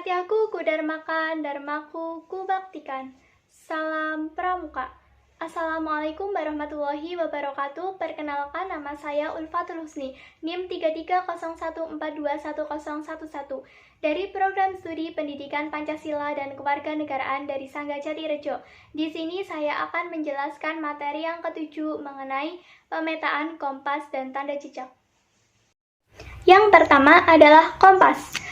Satyaku kudarmakan, dharmaku kubaktikan. Salam Pramuka. Assalamualaikum warahmatullahi wabarakatuh. Perkenalkan, nama saya Ulfatul Husni, NIM 3301421011 dari Program Studi Pendidikan Pancasila dan Kewarganegaraan dari Sangga Jatirejo. Di sini saya akan menjelaskan materi yang ketujuh mengenai pemetaan kompas dan tanda jejak. Yang pertama adalah kompas.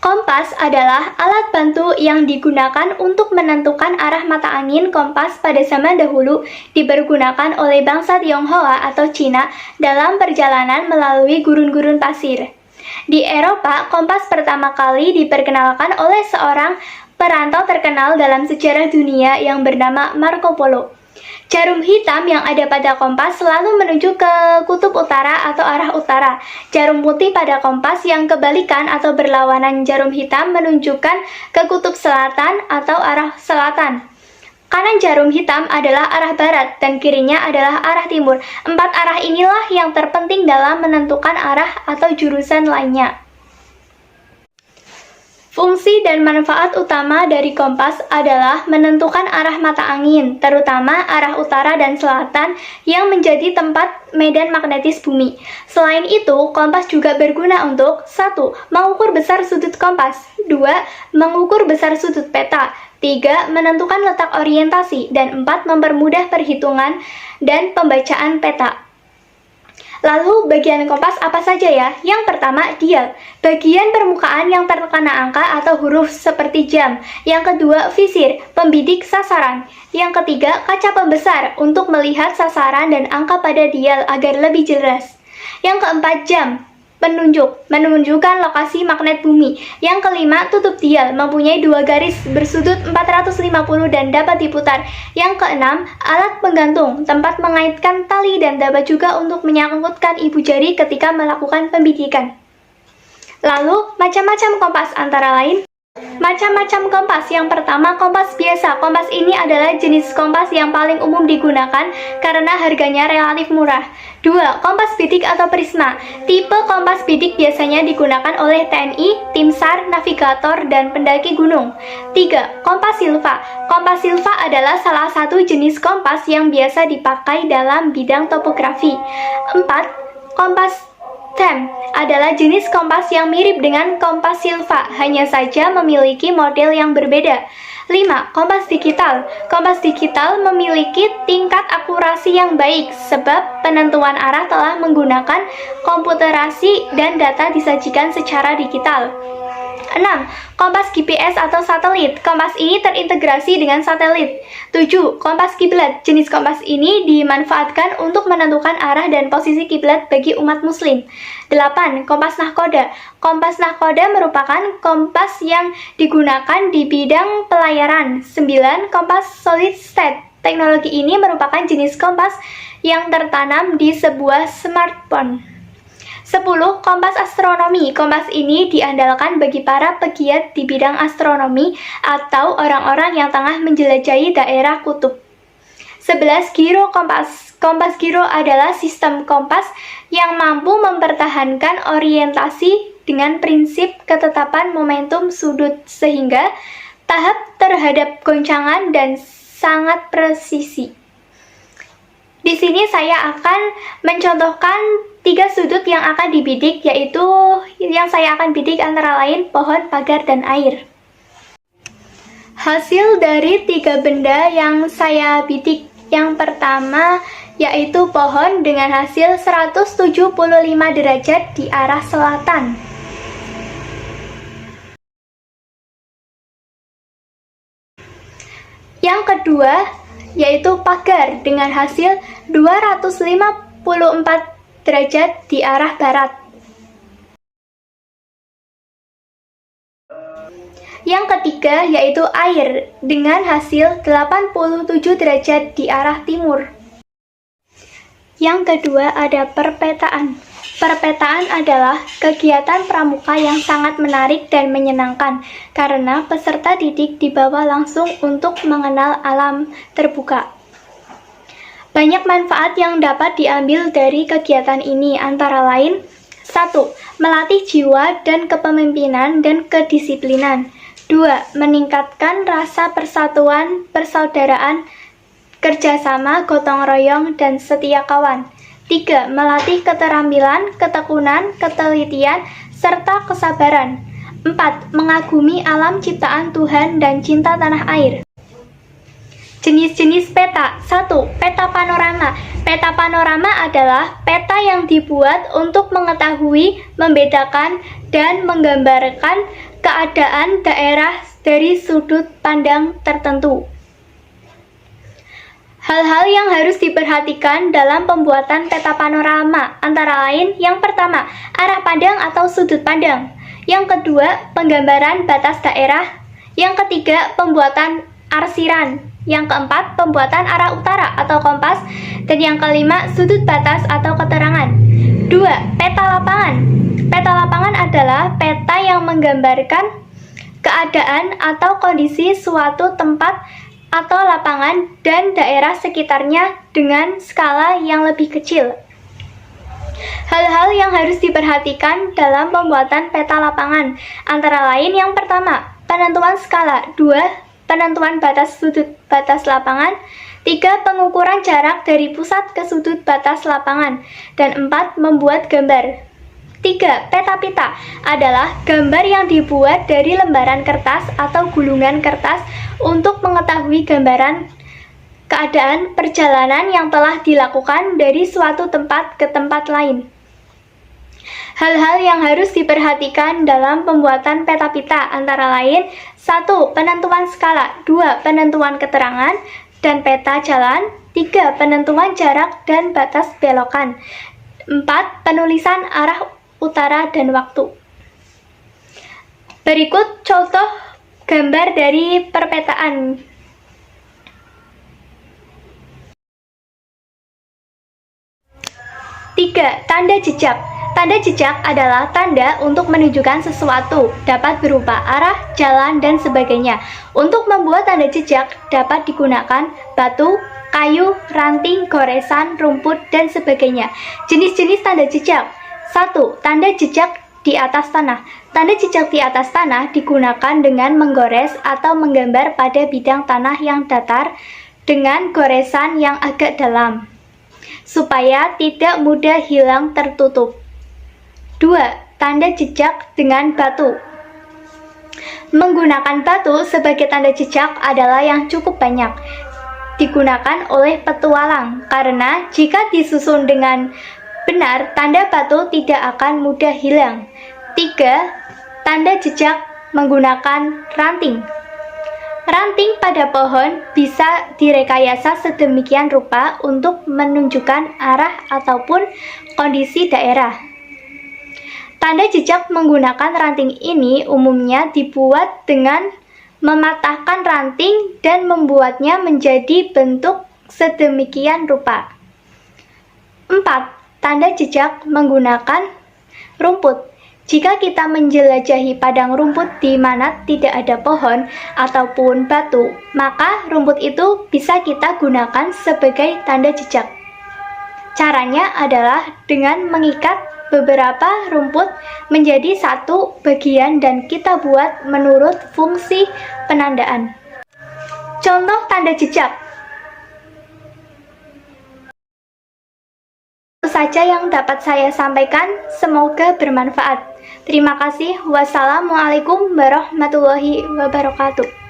Kompas adalah alat bantu yang digunakan untuk menentukan arah mata angin. Kompas pada zaman dahulu dipergunakan oleh bangsa Tionghoa atau Cina dalam perjalanan melalui gurun-gurun pasir. Di Eropa, kompas pertama kali diperkenalkan oleh seorang perantau terkenal dalam sejarah dunia yang bernama Marco Polo. Jarum hitam yang ada pada kompas selalu menuju ke kutub utara atau arah utara. Jarum putih pada kompas yang kebalikan atau berlawanan jarum hitam menunjukkan ke kutub selatan atau arah selatan. Kanan jarum hitam adalah arah barat dan kirinya adalah arah timur. Empat arah inilah yang terpenting dalam menentukan arah atau jurusan lainnya. Fungsi dan manfaat utama dari kompas adalah menentukan arah mata angin, terutama arah utara dan selatan yang menjadi tempat medan magnetis bumi. Selain itu, kompas juga berguna untuk 1. Mengukur besar sudut kompas, 2. Mengukur besar sudut peta, 3. Menentukan letak orientasi, dan 4. Mempermudah perhitungan dan pembacaan peta. Lalu bagian kompas apa saja ya? Yang pertama, dial, bagian permukaan yang terkena angka atau huruf seperti jam. Yang kedua, visir, pembidik sasaran. Yang ketiga, kaca pembesar untuk melihat sasaran dan angka pada dial agar lebih jelas. Yang keempat, jam, penunjuk, menunjukkan lokasi magnet bumi. Yang kelima, tutup dial, mempunyai dua garis bersudut 450 dan dapat diputar. Yang keenam, alat penggantung, tempat mengaitkan tali dan dapat juga untuk menyangkutkan ibu jari ketika melakukan pembidikan. Lalu, macam-macam kompas antara lain. Macam-macam kompas. Yang pertama, kompas biasa. Kompas ini adalah jenis kompas yang paling umum digunakan karena harganya relatif murah. 2. Kompas bidik atau prisma. Tipe kompas bidik biasanya digunakan oleh TNI, tim SAR, navigator, dan pendaki gunung. 3. Kompas silva. Kompas silva adalah salah satu jenis kompas yang biasa dipakai dalam bidang topografi. 4. Kompas TEM adalah jenis kompas yang mirip dengan kompas silva, hanya saja memiliki model yang berbeda. 5. Kompas digital. Kompas digital memiliki tingkat akurasi yang baik sebab penentuan arah telah menggunakan komputerasi dan data disajikan secara digital. 6. Kompas GPS atau satelit. Kompas ini terintegrasi dengan satelit. 7. Kompas kiblat. Jenis kompas ini dimanfaatkan untuk menentukan arah dan posisi kiblat bagi umat muslim. 8. Kompas nahkoda. Kompas nahkoda merupakan kompas yang digunakan di bidang pelayaran. 9. Kompas solid state. Teknologi ini merupakan jenis kompas yang tertanam di sebuah smartphone. 10. Kompas astronomi. Kompas ini diandalkan bagi para pegiat di bidang astronomi atau orang-orang yang tengah menjelajahi daerah kutub. 11. Giro kompas. Kompas giro adalah sistem kompas yang mampu mempertahankan orientasi dengan prinsip ketetapan momentum sudut sehingga tahap terhadap goncangan dan sangat presisi. Di sini saya akan mencontohkan 3 sudut yang akan dibidik, yaitu yang saya akan bidik antara lain pohon, pagar, dan air. Hasil dari 3 benda yang saya bidik, yang pertama yaitu pohon dengan hasil 175 derajat di arah selatan. Yang kedua yaitu pagar dengan hasil 254 derajat di arah barat. Yang ketiga yaitu air dengan hasil 87 derajat di arah timur. Yang kedua ada perpetaan. Perpetaan adalah kegiatan pramuka yang sangat menarik dan menyenangkan karena peserta didik dibawa langsung untuk mengenal alam terbuka. Banyak manfaat yang dapat diambil dari kegiatan ini, antara lain 1. Melatih jiwa dan kepemimpinan dan kedisiplinan. 2. Meningkatkan rasa persatuan, persaudaraan, kerjasama, gotong royong, dan setia kawan. 3. Melatih keterampilan, ketekunan, ketelitian, serta kesabaran. 4. Mengagumi alam ciptaan Tuhan dan cinta tanah air. Jenis-jenis peta. 1. Peta panorama. Peta panorama adalah peta yang dibuat untuk mengetahui, membedakan, dan menggambarkan keadaan daerah dari sudut pandang tertentu. Hal-hal yang harus diperhatikan dalam pembuatan peta panorama antara lain: yang pertama, arah pandang atau sudut pandang. Yang kedua, penggambaran batas daerah. Yang ketiga, pembuatan arsiran. Yang keempat, pembuatan arah utara atau kompas. Dan yang kelima, sudut batas atau keterangan. 2. Peta lapangan. Peta lapangan adalah peta yang menggambarkan keadaan atau kondisi suatu tempat atau lapangan dan daerah sekitarnya dengan skala yang lebih kecil. Hal-hal yang harus diperhatikan dalam pembuatan peta lapangan antara lain: yang pertama, penentuan skala. 2. Penentuan batas sudut batas lapangan. 3. Pengukuran jarak dari pusat ke sudut batas lapangan. Dan 4. Membuat gambar. 3. Peta pita adalah gambar yang dibuat dari lembaran kertas atau gulungan kertas untuk mengetahui gambaran keadaan perjalanan yang telah dilakukan dari suatu tempat ke tempat lain. Hal-hal yang harus diperhatikan dalam pembuatan peta pita antara lain: 1. Penentuan skala. 2. Penentuan keterangan dan peta jalan. 3. Penentuan jarak dan batas belokan. 4. Penulisan arah utara dan waktu. Berikut contoh gambar dari perpetaan. 3. Tanda jejak. Tanda jejak adalah tanda untuk menunjukkan sesuatu, dapat berupa arah, jalan, dan sebagainya. Untuk membuat tanda jejak dapat digunakan batu, kayu, ranting, goresan, rumput, dan sebagainya. Jenis-jenis tanda jejak. 1. Tanda jejak di atas tanah. Tanda jejak di atas tanah digunakan dengan menggores atau menggambar pada bidang tanah yang datar dengan goresan yang agak dalam, supaya tidak mudah hilang tertutup. 2. Tanda jejak dengan batu. Menggunakan batu sebagai tanda jejak adalah yang cukup banyak digunakan oleh petualang, karena jika disusun dengan benar, tanda batu tidak akan mudah hilang. 3. Tanda jejak menggunakan ranting. Ranting pada pohon bisa direkayasa sedemikian rupa untuk menunjukkan arah ataupun kondisi daerah. Tanda jejak menggunakan ranting ini umumnya dibuat dengan mematahkan ranting dan membuatnya menjadi bentuk sedemikian rupa. 4. Tanda jejak menggunakan rumput. Jika kita menjelajahi padang rumput di mana tidak ada pohon ataupun batu, maka rumput itu bisa kita gunakan sebagai tanda jejak. Caranya adalah dengan mengikat beberapa rumput menjadi satu bagian dan kita buat menurut fungsi penandaan. Contoh tanda jejak. Itu saja yang dapat saya sampaikan, semoga bermanfaat. Terima kasih. Wassalamualaikum warahmatullahi wabarakatuh.